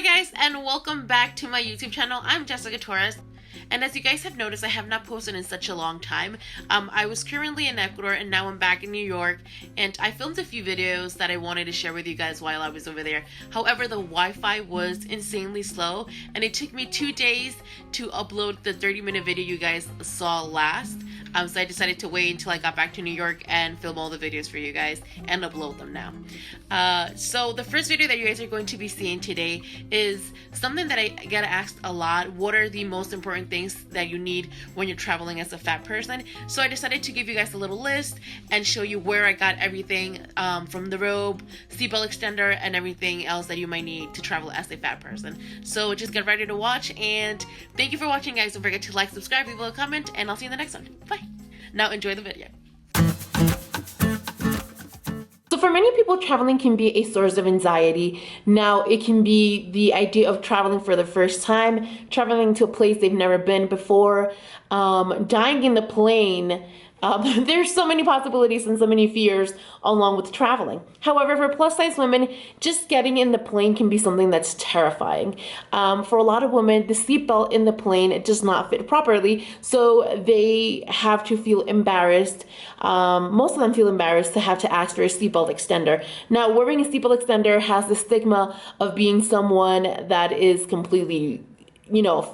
guys, and welcome back to my YouTube channel. I'm Jessica Torres, and as you guys have noticed, I have not posted in such a long time. I was currently in Ecuador and now I'm back in New York, and I filmed a few videos that I wanted to share with you guys while I was over there. However, the Wi-Fi was insanely slow and it took me 2 days to upload the 30-minute video you guys saw last. So I decided to wait until I got back to New York and film all the videos for you guys and upload them now. So the first video that you guys are going to be seeing today is something that I get asked a lot. What are the most important things that you need when you're traveling as a fat person? So I decided to give you guys a little list and show you where I got everything from the robe, seatbelt extender, and everything else that you might need to travel as a fat person. So just get ready to watch, and thank you for watching, guys. Don't forget to like, subscribe, leave a comment, and I'll see you in the next one. Bye. Now enjoy the video. So for many people, traveling can be a source of anxiety. Now, it can be the idea of traveling for the first time, traveling to a place they've never been before, dying in the plane. There's so many possibilities and so many fears along with traveling. However, for plus size women, just getting in the plane can be something that's terrifying. For a lot of women, the seatbelt in the plane, it does not fit properly, so they have to feel embarrassed. Most of them feel embarrassed to have to ask for a seatbelt extender. Now, wearing a seatbelt extender has the stigma of being someone that is completely,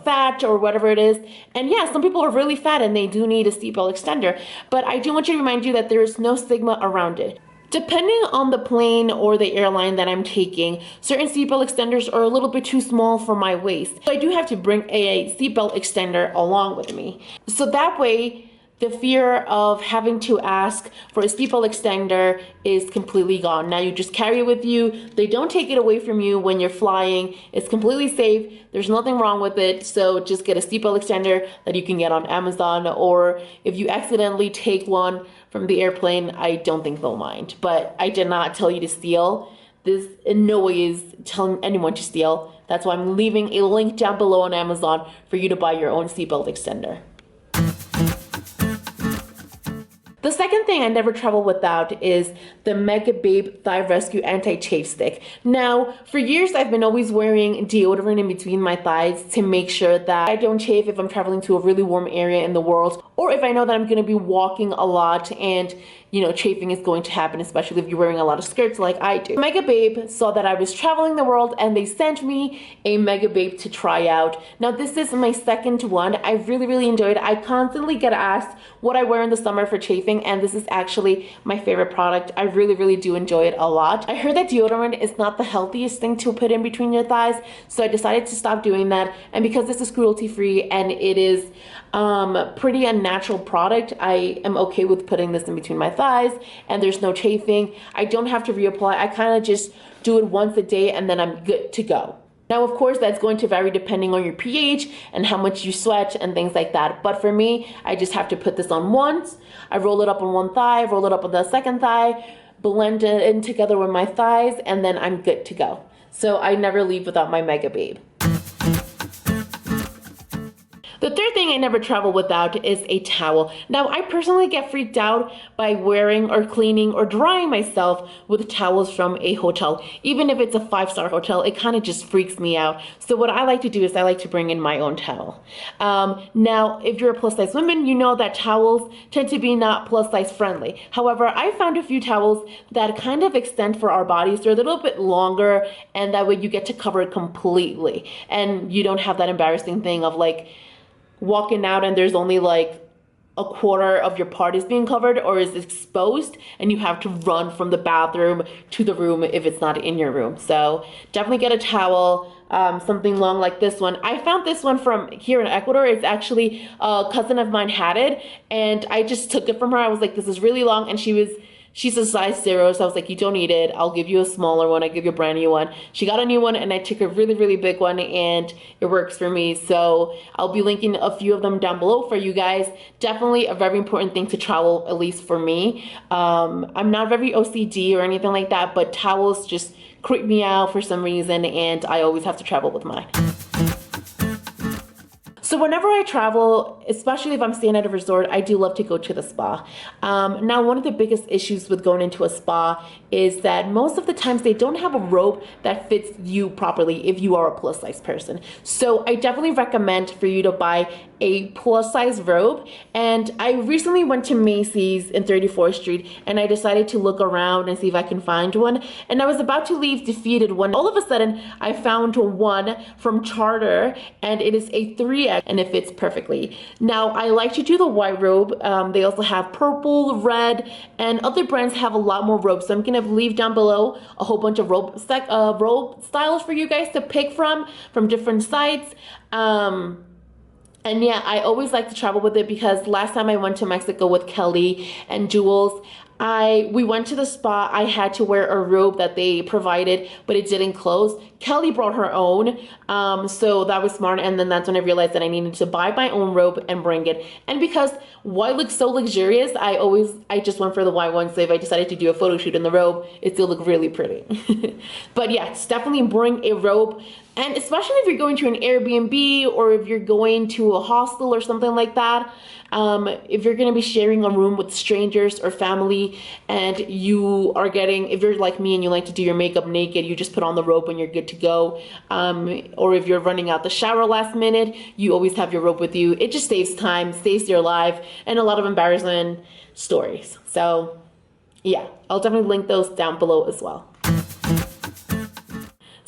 fat or whatever it is. And yeah, some people are really fat and they do need a seatbelt extender. But I do want to remind you that there is no stigma around it. Depending on the plane or the airline that I'm taking, certain seatbelt extenders are a little bit too small for my waist. So I do have to bring a seatbelt extender along with me. So that way, the fear of having to ask for a seatbelt extender is completely gone. Now you just carry it with you. They don't take it away from you when you're flying. It's completely safe. There's nothing wrong with it. So just get a seatbelt extender that you can get on Amazon, or if you accidentally take one from the airplane, I don't think they'll mind. But I did not tell you to steal. This in no way is telling anyone to steal. That's why I'm leaving a link down below on Amazon for you to buy your own seatbelt extender. The second thing I never travel without is the Mega Babe Thigh Rescue Anti-Chafe Stick. Now, for years I've been always wearing deodorant in between my thighs to make sure that I don't chafe if I'm traveling to a really warm area in the world, or if I know that I'm going to be walking a lot and chafing is going to happen, especially if you're wearing a lot of skirts like I do. Mega Babe saw that I was traveling the world and they sent me a Mega Babe to try out. Now, this is my second one. I really enjoyed it. I constantly get asked what I wear in the summer for chafing, and this is actually my favorite product. I really do enjoy it a lot. I heard that deodorant is not the healthiest thing to put in between your thighs, so I decided to stop doing that. And because this is cruelty free and it is pretty unnatural product, I am okay with putting this in between my thighs, and there's no chafing. I don't have to reapply. I kind of just do it once a day and then I'm good to go. Now, of course, that's going to vary depending on your pH and how much you sweat and things like that. But for me, I just have to put this on once. I roll it up on one thigh, roll it up on the second thigh, blend it in together with my thighs, and then I'm good to go. So I never leave without my Mega Babe. The third thing I never travel without is a towel. Now, I personally get freaked out by wearing or cleaning or drying myself with towels from a hotel. Even if it's a 5-star hotel, it kind of just freaks me out. So what I like to do is I like to bring in my own towel. Now, if you're a plus size woman, you know that towels tend to be not plus size friendly. However, I found a few towels that kind of extend for our bodies. They're a little bit longer, and that way you get to cover it completely. And you don't have that embarrassing thing of like walking out and there's only like a quarter of your part is being covered or is exposed, and you have to run from the bathroom to the room if it's not in your room. So definitely get a towel, something long like this one. I found this one from here in Ecuador. It's actually a cousin of mine had it, and I just took it from her. I was like, this is really long, and she's a size 0, so I was like, you don't need it. I'll give you a smaller one. I give you a brand new one. She got a new one, and I took a really big one, and it works for me. So I'll be linking a few of them down below for you guys. Definitely a very important thing to travel, at least for me. I'm not very OCD or anything like that, but towels just creep me out for some reason, and I always have to travel with mine. So whenever I travel, especially if I'm staying at a resort, I do love to go to the spa. Now, one of the biggest issues with going into a spa is that most of the times they don't have a robe that fits you properly if you are a plus size person. So I definitely recommend for you to buy a plus size robe. And I recently went to Macy's in 34th Street and I decided to look around and see if I can find one. And I was about to leave defeated when all of a sudden I found one from Charter, and it is a 3X and it fits perfectly. Now, I like to do the white robe. They also have purple, red, and other brands have a lot more robes. So I'm gonna leave down below a whole bunch of robe styles for you guys to pick from different sites. And yeah, I always like to travel with it because last time I went to Mexico with Kelly and Jules, we went to the spa. I had to wear a robe that they provided, but it didn't close. Kelly brought her own, so that was smart. And then that's when I realized that I needed to buy my own robe and bring it. And because white looks so luxurious, I just went for the white one. So if I decided to do a photo shoot in the robe, it still looked really pretty. But yes, definitely bring a robe. And especially if you're going to an Airbnb or if you're going to a hostel or something like that, if you're going to be sharing a room with strangers or family and you are if you're like me and you like to do your makeup naked, you just put on the robe and you're good to go. Or if you're running out the shower last minute, you always have your robe with you. It just saves time, saves your life, and a lot of embarrassing stories. So yeah, I'll definitely link those down below as well.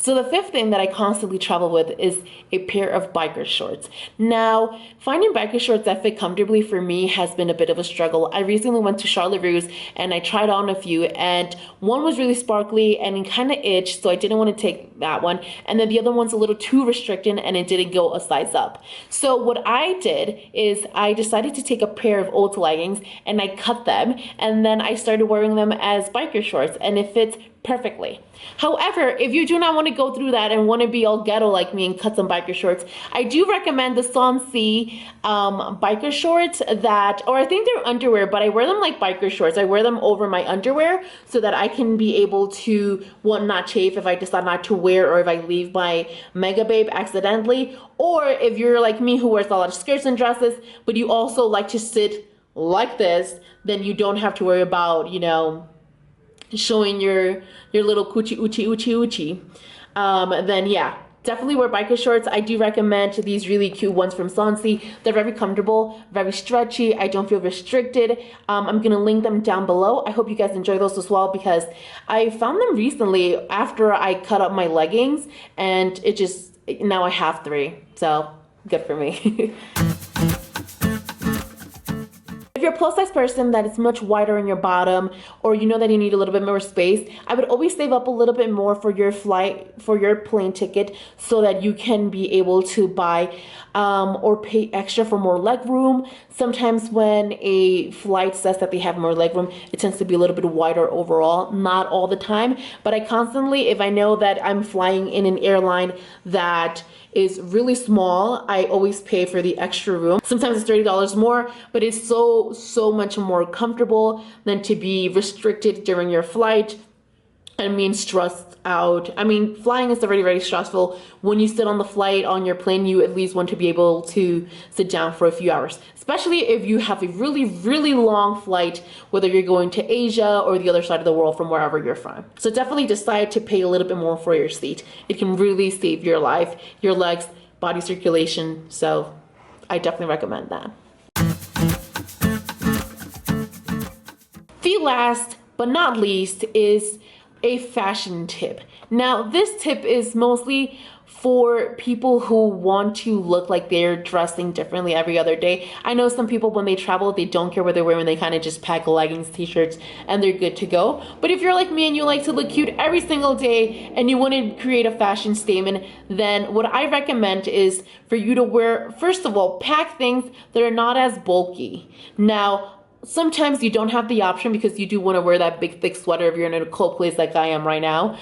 So the fifth thing that I constantly travel with is a pair of biker shorts. Now, finding biker shorts that fit comfortably for me has been a bit of a struggle. I recently went to Charlotte Russe and I tried on a few, and one was really sparkly and it kind of itched, so I didn't want to take that one. And then the other one's a little too restricting and it didn't go a size up. So what I did is I decided to take a pair of old leggings and I cut them, and then I started wearing them as biker shorts, and it fits perfectly. However, if you do not want to go through that and want to be all ghetto like me and cut some biker shorts, I do recommend the Sansi biker shorts or I think they're underwear, but I wear them like biker shorts. I wear them over my underwear so that I can be able to not chafe if I decide not to wear, or if I leave my Mega Babe accidentally, or if you're like me who wears a lot of skirts and dresses, but you also like to sit like this, then you don't have to worry about, showing your little coochie oochie. Then yeah, definitely wear biker shorts. I do recommend these really cute ones from Sansi. They're very comfortable, very stretchy. I don't feel restricted. I'm gonna link them down below. I hope you guys enjoy those as well, because I found them recently after I cut up my leggings, and now I have 3, so good for me. If you're a plus size person that is much wider in your bottom, or you know that you need a little bit more space, I would always save up a little bit more for your plane ticket, so that you can be able to buy or pay extra for more leg room. Sometimes when a flight says that they have more leg room, it tends to be a little bit wider overall. Not all the time, but I constantly, if I know that I'm flying in an airline that is really small, I always pay for the extra room. Sometimes it's $30 more, but it's so much more comfortable than to be restricted during your flight and being stressed out. I mean, flying is already very stressful. When you sit on the flight on your plane, you at least want to be able to sit down for a few hours, especially if you have a really long flight, whether you're going to Asia or the other side of the world from wherever you're from. So definitely decide to pay a little bit more for your seat. It can really save your life, your legs, body circulation. So I definitely recommend that. The last but not least is a fashion tip. Now, this tip is mostly for people who want to look like they're dressing differently every other day. I know some people, when they travel, they don't care what they're wearing. They kind of just pack leggings, t-shirts, and they're good to go. But if you're like me and you like to look cute every single day and you want to create a fashion statement, then what I recommend is for you to wear, first of all, pack things that are not as bulky. Now, sometimes you don't have the option because you do want to wear that big thick sweater if you're in a cold place like I am right now.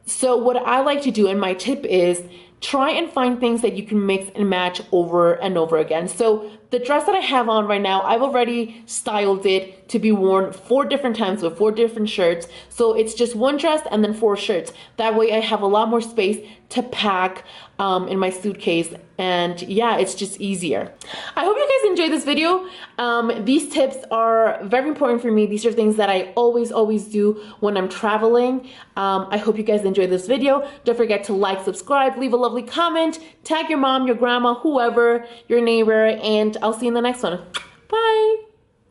So what I like to do, and my tip is, try and find things that you can mix and match over and over again. So the dress that I have on right now, I've already styled it to be worn 4 different times with 4 different shirts. So it's just one dress and then 4 shirts. That way I have a lot more space to pack in my suitcase And yeah, it's just easier. I hope you guys enjoyed this video. These tips are very important for me. These are things that I always do when I'm traveling. I hope you guys enjoyed this video. Don't forget to like, subscribe, leave a lovely comment, tag your mom, your grandma, whoever, your neighbor, and I'll see you in the next one. Bye.